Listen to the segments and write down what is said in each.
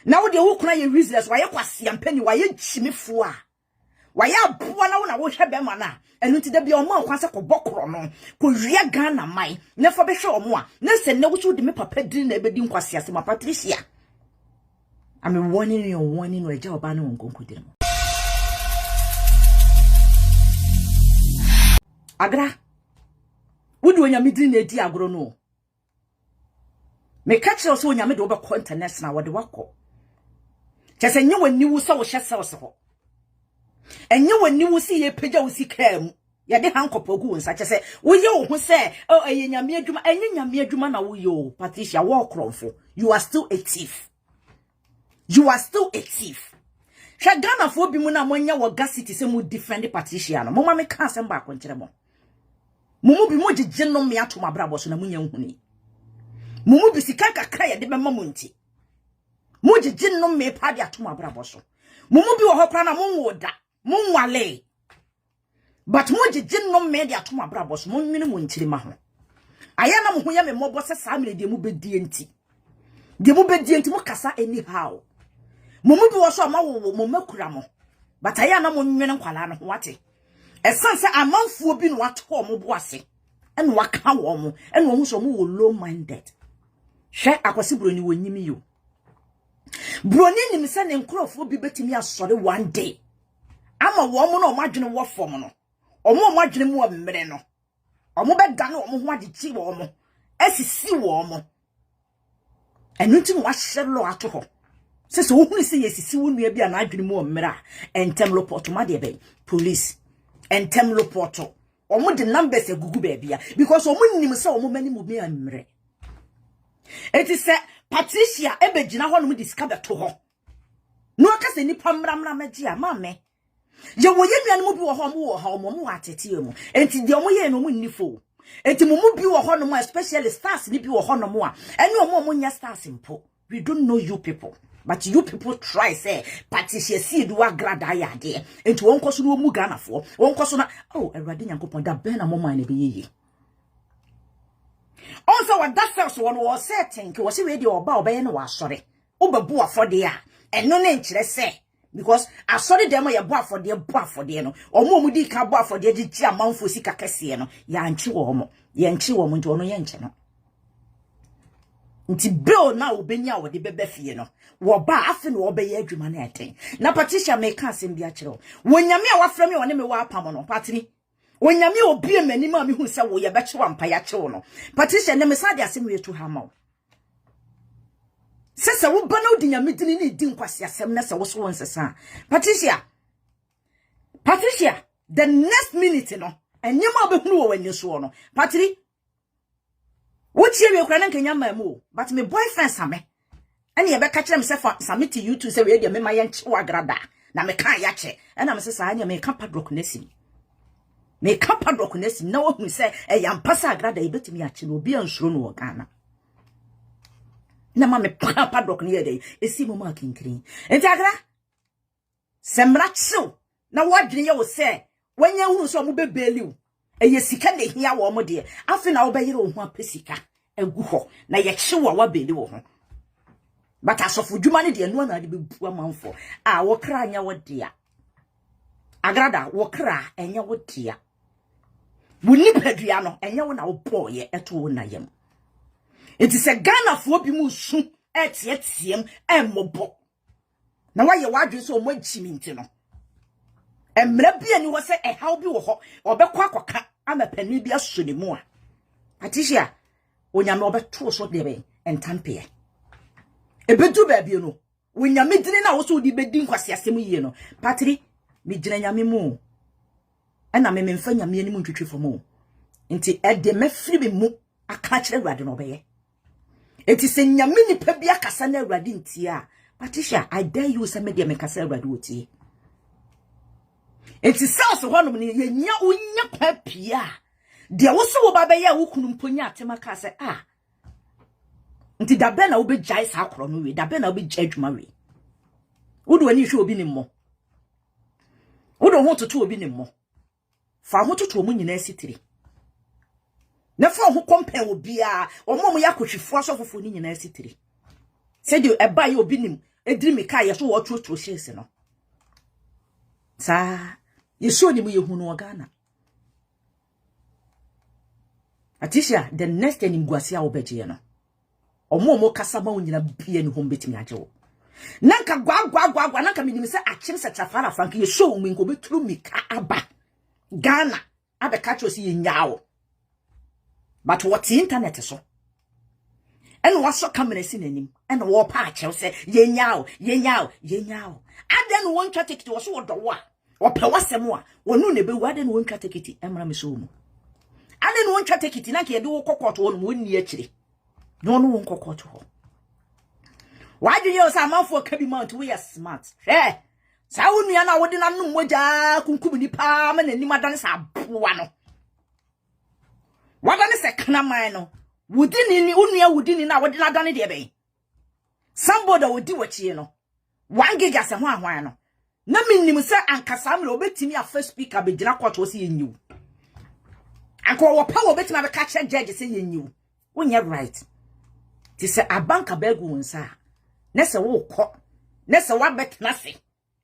Now the who cry reasons why you kwasi ampeni why you chimifo a. Why ya boa na wo hwebe mana enu ti da bia omo kwase ko bokro no ko ria Ghana mai na fa be hwe omo a na se ne wo so de me papa din na ebedi nkwase ase ma Patricia. I'm warning you eja oba na wonkonko dire mo. Agra wodu onyame din na edi agro no. Me catch us onyame de oba ko international wo de wako. Chese nye wani wu so wo hyese wo se ho. Enye wani wu si ye pagya wo sika mu. Ya de hankopo gu nsa chese wo ye wo ho se o eye nyame adwuma enye nyame adwuma na wo yo Patricia wo kromfo. You are still a thief. You are still a thief. Ghana for bi mu na monya wo gas city se mu defend Patricia no. Mama me ka asem ba akonkere mo. Mumu bi mo gege no me ato mabrabo so na munya nhuni. Mumu bi sika kakra ye de bema mo nti. Mo gege no me pa de ato mabrabo so. Mumu bi wo hokra na mo nwoda. Mo nwale. But mo gege no me de ato mabrabo so mo nwene mo ntiri ma ho. Aya na mo ho ya me mobo se sa me de mu bedie nti. De mu bedie nti mo kasa anyhow. Mumu bi wo so ma wo mo makura mo. But aya na mo nwene nkwala no ho wate. Esanse amanfuo bi no wato mo bo ase. Ene waka wo mo. Ene wo so mo wo low minded. Hwe akwasi broni wo nyimi yo. Broni nim se ne nkrofo bi betimi asore one day. Ama wo mo no madwene wo fom no. Omo madwene mu mmere no. Omo beda no omo ho adechi wo mo. Asisi wo mo. Enu nti no wa hyelo ato ho. Se wo hunu se yesisi wo nua bi a na adwene mu mmere a entem report ma de be police entem report omo de numbers egugu ba bia because omo nim se omo mani mu bi amre. Eti se Patricia ebegina ho no mu discover to ho no aka se nipa mramra magi a mame ye wo ye nua no mu bi wo ho mo wo ha omo mo atete mu enti de omo ye no mu nnifo enti mu bi wo ho no mo especially stars ni bi wo ho no mo a ene omo nya stars mpo. We don't know you people. But you people try say Patricia see do Agradaa ya de enti won koso no mu Ghana fo won koso na oh Awurade Nyankopon da ben na mo man na be yeye. Also what that first one was certain ke was we dey oba obeye no wasore obabu afode a eno na nkire say because asore dem ye bo afode no omo di ka bo afode gigi amanfo sika kese no ya nchi wo mo ye nchi wo mo nti ono ye nche no nti bill na obenya wo de bebe fie no wo ba afi no obeye adwuma na eten na Patricia me ka asem bia kire wo nyame a wafra me wone me wa apam no patri wonyame obi amani ma me hu se wo ye be kye wampa ya kye wo no Patricia ne me sade asem wetu ha ma wo sese wo ba na odi nyame dini ni di nkwase asem na se wo so won sesa Patricia the next minute no enyema obehunu wo wani so no patri wochie we kura na nkenya mamu but my boyfriend same ene ye be ka kire me se for submit YouTube se we dey me ma ye nche wa Agradaa na me kan ya che ena me se sa anya me ka padlock nesi me ka padlock nesi na wo hu se e ya mpasa Agradaa e betimi ya che no obi ansuro no Ghana na ma me pa padlock ne ye dey esi mo ma kinkiri enti Agradaa semra chiu na wadwene ye wo se wanya hu so mo bebeliu eye sika na hia wo mo de afi na wo beyere wo ho apesika egu ho na ye kye wo wa beli wo ho but asofu dwuma ne de no na de bebu amanfo a wo kra anya wo de a Agradaa wo kra enya wo de a wo nipadua no enya wo na wo boye eto wo na yam enti se Ghana fo bi mu su etiem emmobo na wa ye wadwe so mo achiminti no emra bia ni wo se ehaw bi wo ho obekwa akoka amapani bi aso ne mu a Patricia onyame obeto so de be entampe ebedu ba bi no onyame dini na wo so di bedi nkwase asem yie no patri mi gina nyame mu ena me memfa nyame ani mu ntwetwe fo mu nti ede mafiri bi mu aka kire Awurade no obeye enti se nyame nipa bi akasa na Awurade nti a Patricia I dare you say me de me kasa Awurade wotie enti self honum ni yenya unya kwa pia de wo so wo ba be ya wo kunu mponya atema ka se nti da be na wo be jai sa akoro no we da be na wo be jai adwuma we wo do ani hwe obi ni mo wo do ho toto obi ni mo fa ho toto mu nyina asitiri na fa ho kompen obi a omo mo yakotwefo asofofo ni nyina asitiri se de eba ye obi nim edri me ka ye so wo trotro shese no sa ye so ni mu ye hu no Ghana Atisha the next time nguase a obeje no omo kasa ma onyina bia ni hom betimi age wo nanka gwa nanka minimi se achim se trafara frank ye show mu nko beturu mika aba Ghana abe catch us ye nyaawo but what internet so and what so camera sin anim and wo pa ache se ye nyaawo aden won twa ticket wo so wo do wo pe wasem a wonu ne be aden won twa ticket emra me so mu aden won twa ticket na ke de wo kokoto wo no ni akire no won kokoto ho why do you say amanfo ka bi mount we are smart sa wonu na wodi na no moja kunkum ni pa ma na nim adan sa boa no wadane se kana man no wudini ni unua wudini na wodi na dane de be somebody wodi wachi no 1 gig ase ho ahwan no na minnim se ankasa mre obetimi a first speaker be gina court wo se yenyiw anko wo pa wo betimi be catch judge se yenyiw wonye right ti se abanka begu wonsa na se wo kɔ na se wa betna se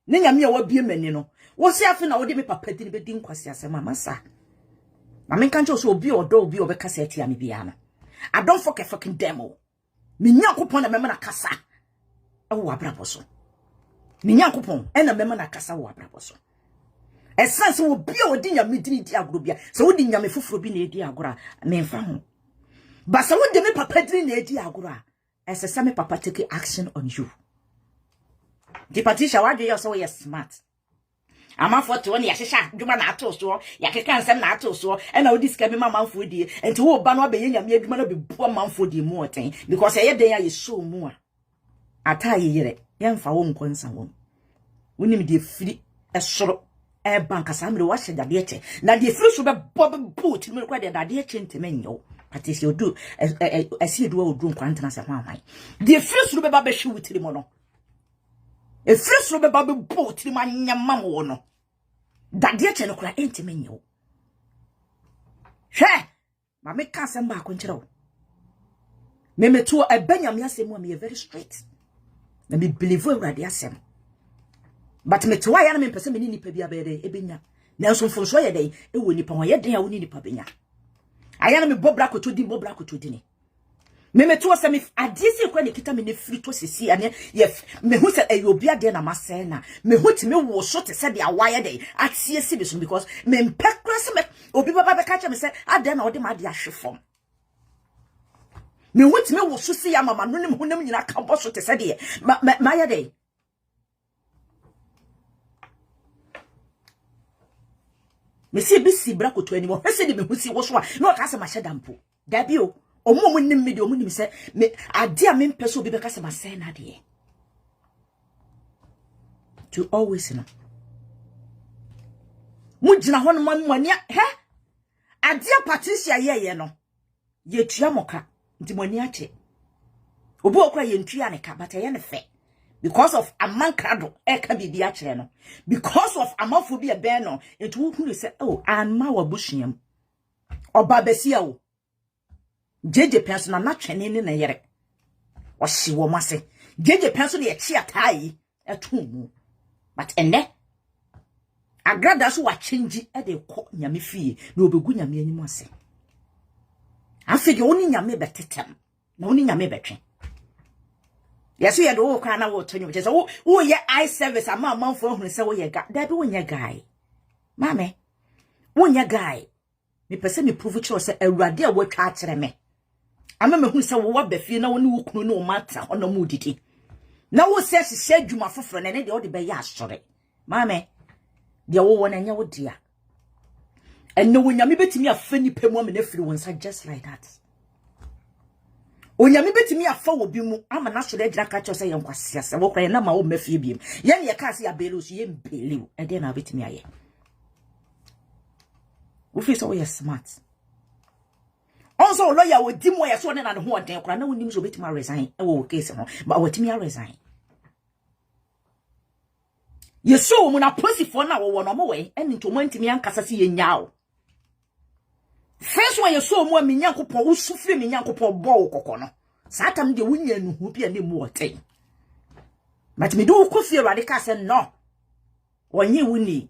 ne nyame a wabie mani no wo se afi na wo de me papa di ne be di nkwasi asema masa ma men kan so obi odo obi obekasa atia me bia no I don't fucking demo. Minya kupon na mema na kasa. Ewo abrabo so. Minya kupon na mema na kasa wo abrabo so. Essence wo bia odi nya medini di agoro bia. Se wo di nya me foforo bi na edi agoro me mfa ho. Ba se wo de me papa dini na edi agoro a esese me papa take action on you. Di Patricia wa de yo so yes smart. Ama for to ya hehya dwuma na ato so ya keka nsem na ato so e na odi sika bi ma manfo die enti wo ba no abeye nyame adwuma na bebu manfo die mu oten because ye den ya ye show mu a ata ye yire ye mfa wo nkonsa wo wonim de firi esoro e banka samre wa hye dade eche na de firi so be boot me kwa de dade eche ntemenyo patisi odu esi edu odu nkwantena se hwanwan de firi so be ba be hwe wutiri mo no e fresh robe babe boat ni manyama mo no dade eche no kura entimenyo hwe ma me ka sem ba ko nkire wo me metu ebanya me asem me very straight na me believe urade asem but me to ya na me pese me ni nipa bia be de ebenya na so mfonso ye de e wo nipa ho ye den a wo ni nipa benya aya na me bobra ko to di ni me metu se me adisi kwa ne kita me ne free to sisi ane ye me hu se ayobi ade na masɛ na me hu ti me wo so te se de awaye de atie si bi so because me mpekra se me obi baba be ka che me se ade na ode ma de ahwefom me hu ti me wo so si ya mama no ne me hu nam nyina ka bo so te se de ma ya de me si bi si bra ko to ani mo hwese de me hu si wo so a no ka se ma hye dampo da bi o omo nim me de omo nim se me ade a me mpese obi be ka se ma se na de to always know mu gina ho no mamani he ade a Patricia ye no ye tua moka nti mani ache obi okra ye ntua ne ka bata ye ne fe because of amankrado e ka bi dia kire no because of amaphobia be no it wo hu se oh anma wa bushiam oba besia wo jeje penso na twene ne na yere o hye wo mase jeje penso ne ye chi atai etumu but enne Agradaa so wa change e de ko nyame fie na obegu nyame anim ase afi de oni nyame betetem na oni nyame betwe yeso ye do wo kwa na wo tonyo je so wo ye eye service ama manfo ahunu se wo ye ga da bi wo nye guy mame wo nye guy me pese me prove cho se awurade a wo twa akere me ama me hu se wo wa bafie na wo ne wo kunu ne o mata ono mu didi na wo se hye adwuma foforo ne ne de wo de be ya asore mame de wo wona nya wo dia enne wo nyame betimi afa nipa mu amena firi wonsa just like that onyame betimi afa wo bi mu ama na so de gira ka cho se ye nkwase se wo kra na ma wo mafie biem ye ne ye ka se ya belu so ye mbeliw e de na betimi aye wo fi so ye smart onso lawyer wo dimo ye so ne na ne ho den kra na wonim so betimi resign e wo case ho ba watimi resign yeso mu na posifo na wo no mo we eni to mantimi ankasa se ye nyaawo first one yeso mu aminyankopon wo sufre minyankopon bo wo kokko no satam de wonya nuhu bia ne mu oten But me do ko fie Awurade ka say no. Onye wuni.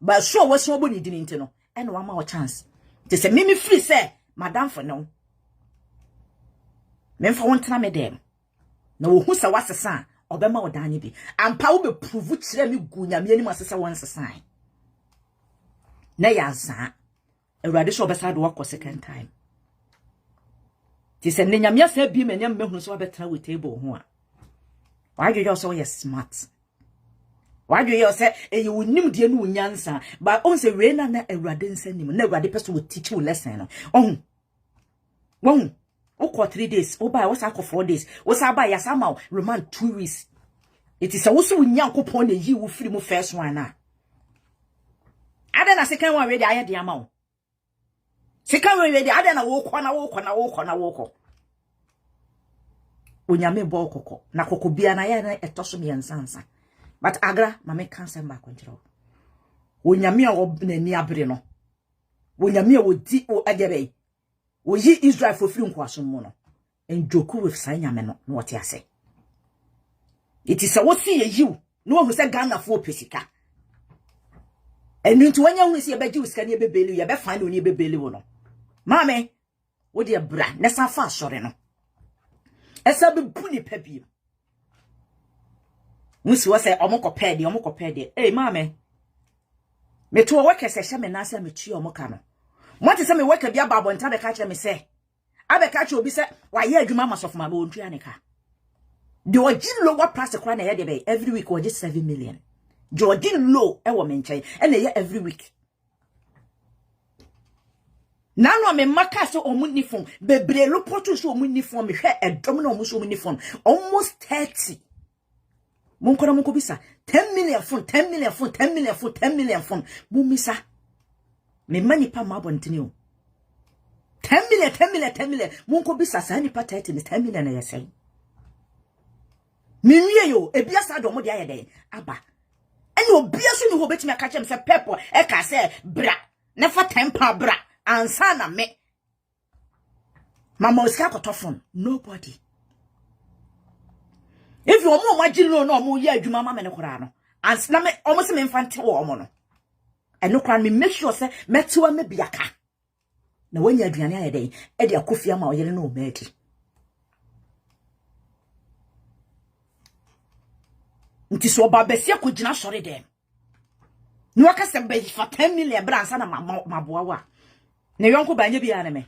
But so was so boni din nti no. And one more chance. They say me free say madam for no. Men for one tena me dem. Na wo hu sa wasesa obema odanye bi. Ampa wo be prove kire me gu nyame ani masesa won sesan. Na ya za. Awurade so obesa do wakọ second time. Ti se ne nyame asa bi me nyam mehu so obetena we table ho a. Why you so yes smart. Why you say you nim de no nyansa but on say we na Awurade nsanim na Awurade person will teach you lesson no. Oh. Oko 3 days, oba was ako 4 days. Was aba ya sama remand 2 weeks. It is also nyankopon na yi wo free mu first one na. Ada na second one ready aye de ama. Second one ready ada na wo kọ. Onyame bo kokọ. Na kokọ bia na ya na etoso me nsansa. But agra mama cancer back control. Onyame a na ni abere no. Onyame a wodi o agebe. We yi Israel for free nkwaso mu no. Enjoku with sanyame no what ya say. It is a what see you. No who say Ghana for pesika. And into when you see a beju scan ye bebeli, you be find oni bebeli no. Mame, what dear bra, nessa fast sorry no. Esa be puni pepi. Musi was say omoko pedi. Hey mame. Me to work as a shaman nasa me chi omoka no. What is me work a bia babo nta be catch me say. Abe catch obi say why ye adwuma masof ma bo ntua ne ka. The origin low what price kwa na ye de be every week or just 7 million. The origin low e wo me nchen e na ye every week. Na no me maka so omu ni phone bebre lo poto so omu ni phone me hwe edom na omu so omu ni phone almost 30. Mon kono mon ko bisa 10 million phone 10 million phone 10 million phone 10 million phone bu misa. Me mani pa ma bontini o 10 million munko bisa sa ni pa 30 10 million na yesai me wie yo ebia sa do mo de ayede aba ani obia so ni ho betimi aka chem se pepo e ka se bra na fa 10 pa bra ansa na me mama oska kotofon nobody if you omo wagi no no omo ye adwuma mama ne kora no ansa na me omo se me mfante wo omo no eno kran me make sure say metewa me biaka na wanya aduane ayede e de akofia ma oyere na o maadi nti so ba besia ko gina sori dem no aka se be fa 10 million bra ansa na maboa wa na yonko ba nya bia na me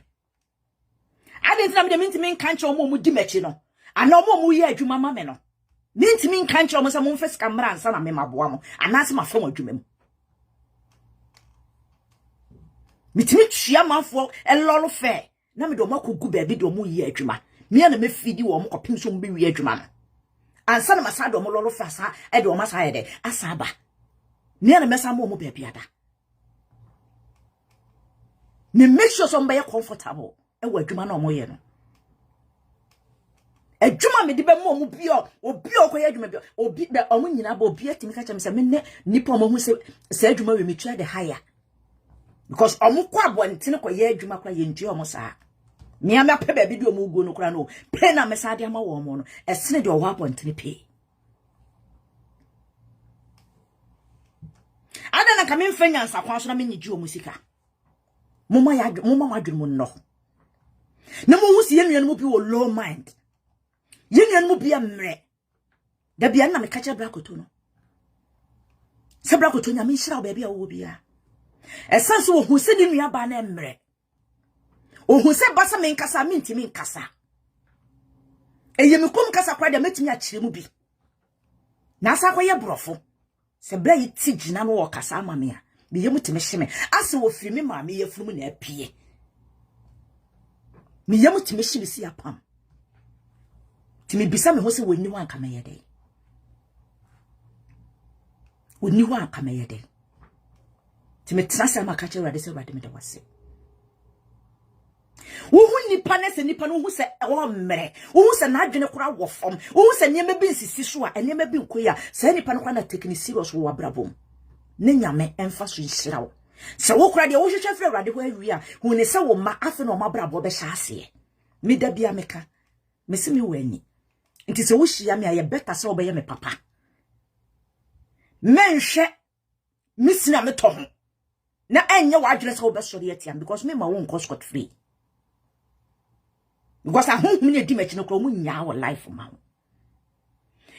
ade ntina me de minti min kanche omo mu di mechi no ana omo mu ye adwuma ma me no minti min kanche omo se mo mfes kamera ansa na me maboa mo anase ma fam adwuma mu mitimi tua manfo elolo fe na me do makogu ba bi do mo yi adwuma me na me fidi wo mo kopim so mo bi wi adwuma no ansa na masa do mo lolo fe asa e do masa ye de asa ba me na mesa mo ba bi ada me make sure so mba comfortable e wo adwuma na mo ye no adwuma me di be mo bi obi okoye adwuma bi obi da omo nyina ba obi atimi ka chem se me ne nipa mo hu se adwuma we me tua de higher because omukwa abontin ko ye adwuma kwa ye ntua omo saa me am pe ba bi di omo go no kura no pe na me saa de ama wo omo no esene de owa abontin pe ada na kamen fanya nsa kwa so na menyi ji omo sika moma wadwum no na mo husi ye nuanu bi wo low mind ye nuanu bi amre da bia na me kacha brakoto no se brakoto nya me nhira ba bia wo bia esanso wo hu se ni nua ba na emre o hu se basa me nkasa me ntimi nkasa eye me kom kasa kwa de metimi a kire mu bi na asa kwa ye brofo se bra yi ti gina no wo kasa ama me a me ye mutimi hye ase wo firi me ma me ye furu mu na apie me ye mutimi hye bi si apam timi bisa me ho se wonni wa nka me ye de wonni wa nka me ye de timi tsasa ma ka chira de se wade me de wase wo hu nipa ne se nipa no hu se wo mmere wo hu se na adwene kora wo fom wo hu se niema bi nsisi so a niema bi nkoya se nipa no kwa na take ni serious wo abrabom ne nyame emfa so nhira wo se wo kora de wo hwehwe fira wade ho awi a hu ne se wo ma afi no ma brabo be hya ase me da bia meka me se me wani nti se wo hia me aye better se wo be ye me papa menhwe misina me to ho na enye wa adwene se wo be sori atiam because me ma won scot free because ahonhum ne di machi no kro mu nya wo life ma wo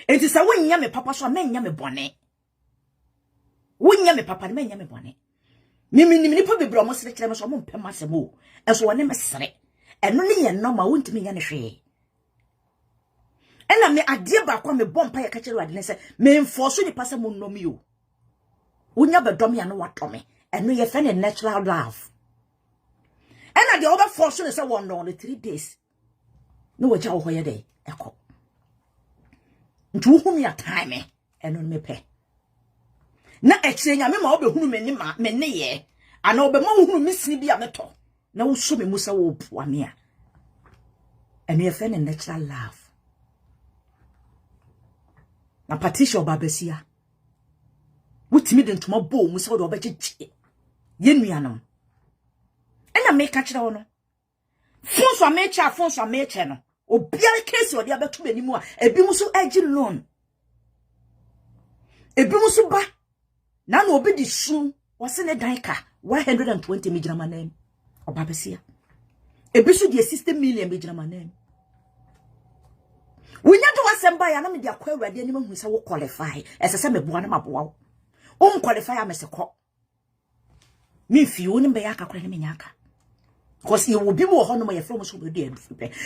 enti se wonya me papa so menya me bone wonya me papa menya me bone mimi ni nipa bebro mo sere kire me so mo mpem asem o enso wone me sere eno ne ye no ma wontimi nya ne hwe ena me ade ba kwa me bompa ye ka kire wade ne se me enforce ni pase mo no mi o wonya bedom ya no watome eno ye fe ne natural love ena de over force ne se won no 3 days no waja wo hoye dey eko ntu hu mi atime eno me pe na ekire nya me ma obehunu me ni ma me ne ye ana obema hunu me sini bia meto na wo so me musa wo po ame a eno ye fe ne natural love na Patricia Obabesia wutimi de ntoma bo mu se wo de obechichi ye nuanam ena me ka kire wo no fonso ameche no obiara case wo de abeto banimu a ebi mu so agi loan ebi mu so ba na no obi di su wose ne dan ka 120 million manam Obabesia ebi so di 60 million million manam wonya do wasemba ya na me di akwa awade ani mahu se wo qualify esese me boa na maboa wo qualify amese ko mi fi wo ni be ya akakora ni menyaka because you will be more honor my from so be dey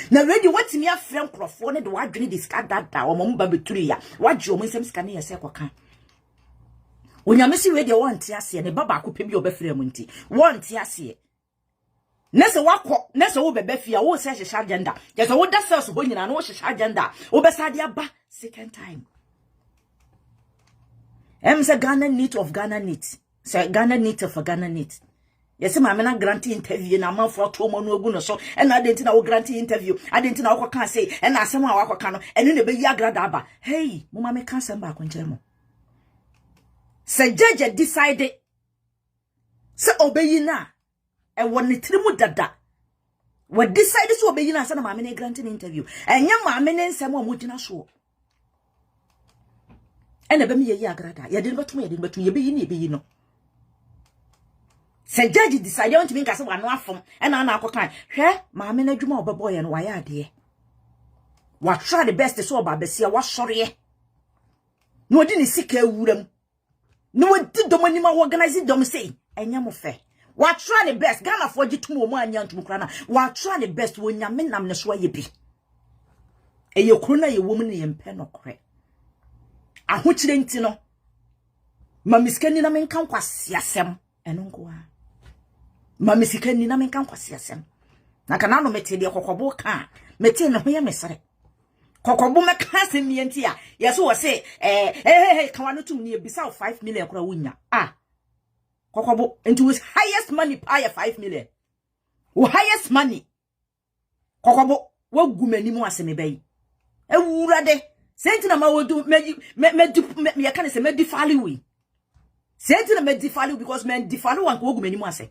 na ready what me afrem krofo ne de wadwene discard data o mo ba beturi ya wadje o mo nsem sika ne yese kwaka onyame si ready want ase ne baba akopɛ bi obɛfrɛ mu nti want ase nese wakɔ nese wo bɛbɛ fia wo se hyehyɛ agenda yese wo da sales ho nyina na wo hyehyɛ agenda wo bɛsa de aba second time say Ghana need of Ghana need say Ghana need of Ghana need. Yes, ma me na grant interview na manfo to mo no ogu no so e na adenti na wo grant interview adenti na wo kan say e na asem a wo kan no ene ne be yi Agradaa aba hey mo ma me kan asem ba ko nkere mo se judge decide se obeyi na e woni tirimu dada we decide so obeyi na se na ma me na grant interview enya ma me ne nsem a mo dina so ene be me yi Agradaa ye de betum ye be yi no se judge decide want me nkase wano afom ena na akokan hwe ma me na dwuma obebo ye no waye ade wa try the best so Obabesia wa sore no odi ni sika awuram no odi domani ma organize dom say enya mo fe wa try the best Ghana for gitum o mu anya ntum kra na wa try the best wo nyame nam ne so aye bi eye kro na ye wo mu ne ye mpe no kre ahokyire nti no ma miskani na men kan kwase asem eno nko a ma misikani na men kan kwase asem na kana no mete de kokobo ka mete ne ho ye mesere kokobo me ka asem mi enti a yeso wo se kan wano tum ne bisa 5 million kora wunya kokobo enti was highest money pay 5 million wo highest money kokobo wo gumani mu asem bayi ewurade senti na ma wodu me ya kan se me defali wi senti na me defali because me defali wan ko gumani mu asem